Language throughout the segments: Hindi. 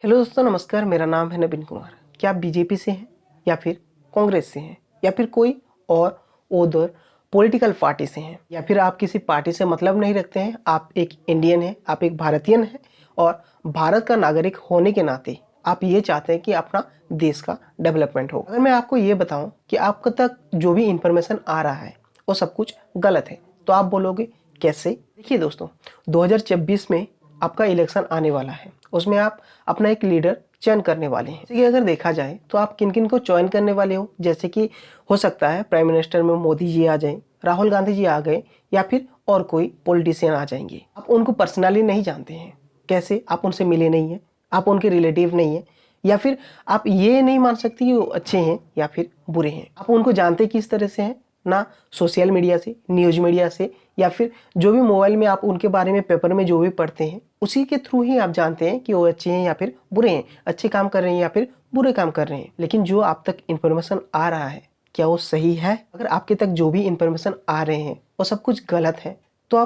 हेलो दोस्तों, नमस्कार। मेरा नाम है नवीन कुमार। क्या आप बीजेपी से हैं या फिर कांग्रेस से हैं या फिर कोई और उधर पॉलिटिकल पार्टी से हैं या फिर आप किसी पार्टी से मतलब नहीं रखते हैं? आप एक इंडियन हैं, आप एक भारतीय हैं और भारत का नागरिक होने के नाते आप ये चाहते हैं कि अपना देश का डेवलपमेंट हो। अगर मैं आपको ये बताऊं कि आपको तक जो भी इंफॉर्मेशन आ रहा है वो सब कुछ गलत है, तो आप बोलोगे कैसे? देखिए दोस्तों, 2026 में आपका इलेक्शन आने वाला है। उसमें आप अपना एक लीडर चयन करने वाले हैं। जैसे कि अगर देखा जाए तो आप किन किन को चयन करने वाले हो, जैसे कि हो सकता है प्राइम मिनिस्टर में मोदी जी आ जाएं, राहुल गांधी जी आ गए या फिर और कोई पॉलिटिशियन आ जाएंगे। आप उनको पर्सनली नहीं जानते हैं। कैसे? आप उनसे मिले नहीं हैं, आप उनके रिलेटिव नहीं हैं, या फिर आप ये नहीं मान सकते कि वो अच्छे हैं या फिर बुरे हैं। आप उनको जानते किस तरह से हैं? ना सोशल मीडिया से, न्यूज मीडिया से, या फिर जो भी मोबाइल में आप उनके बारे में पेपर में जो भी पढ़ते हैं उसी के थ्रू ही आप जानते हैं कि वो अच्छे हैं या फिर बुरे हैं, अच्छे काम कर रहे हैं या फिर बुरे काम कर रहे हैं। लेकिन जो आप तक इन्फॉर्मेशन आ रहा है, क्या वो सही है? अगर आपके तक जो भी इन्फॉर्मेशन आ रहे हैं वो सब कुछ गलत है, तो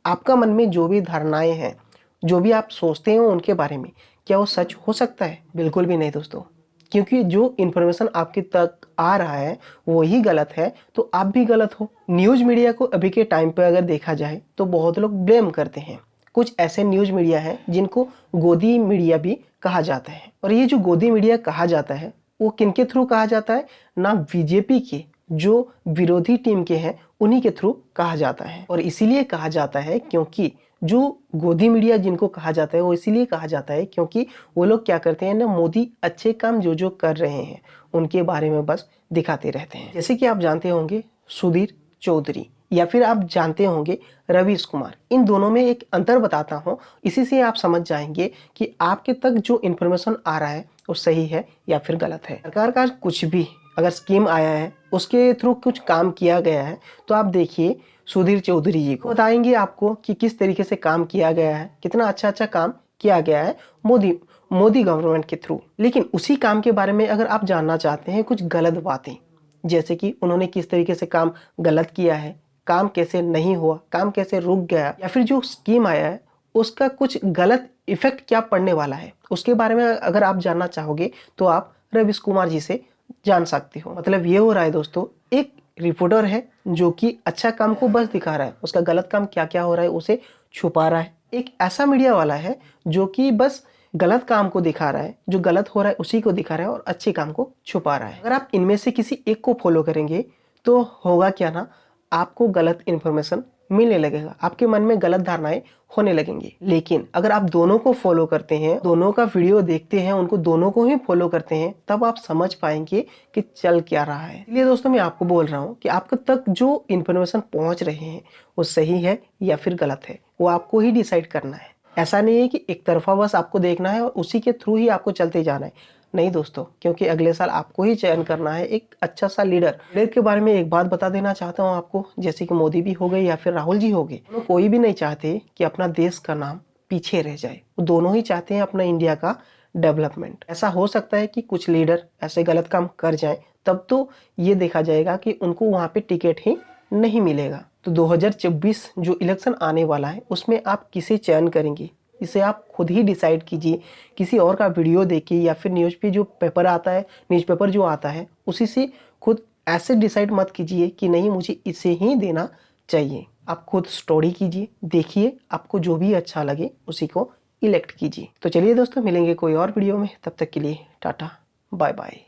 आपका मन में जो भी धारणाएं हैं, जो भी आप सोचते हैं उनके बारे में, क्या वो सच हो सकता है? बिल्कुल भी नहीं दोस्तों। क्योंकि जो इन्फॉर्मेशन आपके तक आ रहा है वो ही गलत है, तो आप भी गलत हो। न्यूज़ मीडिया को अभी के टाइम पे अगर देखा जाए तो बहुत लोग ब्लेम करते हैं। कुछ ऐसे न्यूज़ मीडिया हैं जिनको गोदी मीडिया भी कहा जाता है, और ये जो गोदी मीडिया कहा जाता है वो किनके थ्रू कहा जाता है? ना बीजेपी के जो विरोधी टीम के हैं उन्हीं के थ्रू कहा जाता है। और इसीलिए कहा जाता है क्योंकि जो गोदी मीडिया जिनको कहा जाता है वो इसीलिए कहा जाता है क्योंकि वो लोग क्या करते हैं ना, मोदी अच्छे काम जो जो कर रहे हैं उनके बारे में बस दिखाते रहते हैं। जैसे कि आप जानते होंगे सुधीर चौधरी, या फिर आप जानते होंगे रवीश कुमार। इन दोनों में एक अंतर बताता हूँ, इसी से आप समझ जाएंगे कि आपके तक जो इन्फॉर्मेशन आ रहा है वो सही है या फिर गलत है। सरकार का कुछ भी अगर स्कीम आया है, उसके थ्रू कुछ काम किया गया है, तो आप देखिए सुधीर चौधरी जी को बताएंगे आपको कि किस तरीके से काम किया गया है, कितना अच्छा अच्छा काम किया गया है मोदी गवर्नमेंट के थ्रू। लेकिन उसी काम के बारे में अगर आप जानना चाहते हैं कुछ गलत बातें, जैसे कि उन्होंने किस तरीके से काम गलत किया है, काम कैसे नहीं हुआ, काम कैसे रुक गया, या फिर जो स्कीम आया है उसका कुछ गलत इफेक्ट क्या पड़ने वाला है, उसके बारे में अगर आप जानना चाहोगे तो आप रवीश कुमार जी से जान सकते हो। मतलब ये हो रहा है दोस्तों, एक रिपोर्टर है जो कि अच्छा काम को बस दिखा रहा है, उसका गलत काम क्या क्या हो रहा है उसे छुपा रहा है। एक ऐसा मीडिया वाला है जो कि बस गलत काम को दिखा रहा है, जो गलत हो रहा है उसी को दिखा रहा है और अच्छे काम को छुपा रहा है। अगर आप इनमें से किसी एक को फॉलो करेंगे तो होगा क्या ना, आपको गलत इन्फॉर्मेशन मिलने लगेगा, आपके मन में गलत धारणाएं होने लगेंगी। लेकिन अगर आप दोनों को फॉलो करते हैं, दोनों का वीडियो देखते हैं, उनको दोनों को ही फॉलो करते हैं, तब आप समझ पाएंगे कि चल क्या रहा है। इसलिए दोस्तों मैं आपको बोल रहा हूँ कि आपके तक जो इन्फॉर्मेशन पहुंच रहे हैं वो सही है या फिर गलत है, वो आपको ही डिसाइड करना है। ऐसा नहीं है कि एक तरफा बस आपको देखना है और उसी के थ्रू ही आपको चलते जाना है। नहीं दोस्तों, क्योंकि अगले साल आपको ही चयन करना है एक अच्छा सा लीडर के बारे में एक बात बता देना चाहता हूँ आपको, जैसे कि मोदी भी हो गए या फिर राहुल जी हो गए, कोई भी नहीं चाहते कि अपना देश का नाम पीछे रह जाए। वो दोनों ही चाहते हैं अपना इंडिया का डेवलपमेंट। ऐसा हो सकता है कि कुछ लीडर ऐसे गलत काम कर जाएं, तब तो ये देखा जाएगा कि उनको वहां पे टिकट ही नहीं मिलेगा। तो 2026 जो इलेक्शन आने वाला है उसमें आप किसे चयन करेंगे, इसे आप खुद ही डिसाइड कीजिए। किसी और का वीडियो देखिए या फिर न्यूज़ पे जो पेपर आता है, न्यूज़पेपर जो आता है उसी से खुद ऐसे डिसाइड मत कीजिए कि नहीं मुझे इसे ही देना चाहिए। आप खुद स्टडी कीजिए, देखिए, आपको जो भी अच्छा लगे उसी को इलेक्ट कीजिए। तो चलिए दोस्तों, मिलेंगे कोई और वीडियो में, तब तक के लिए टाटा बाय बाय।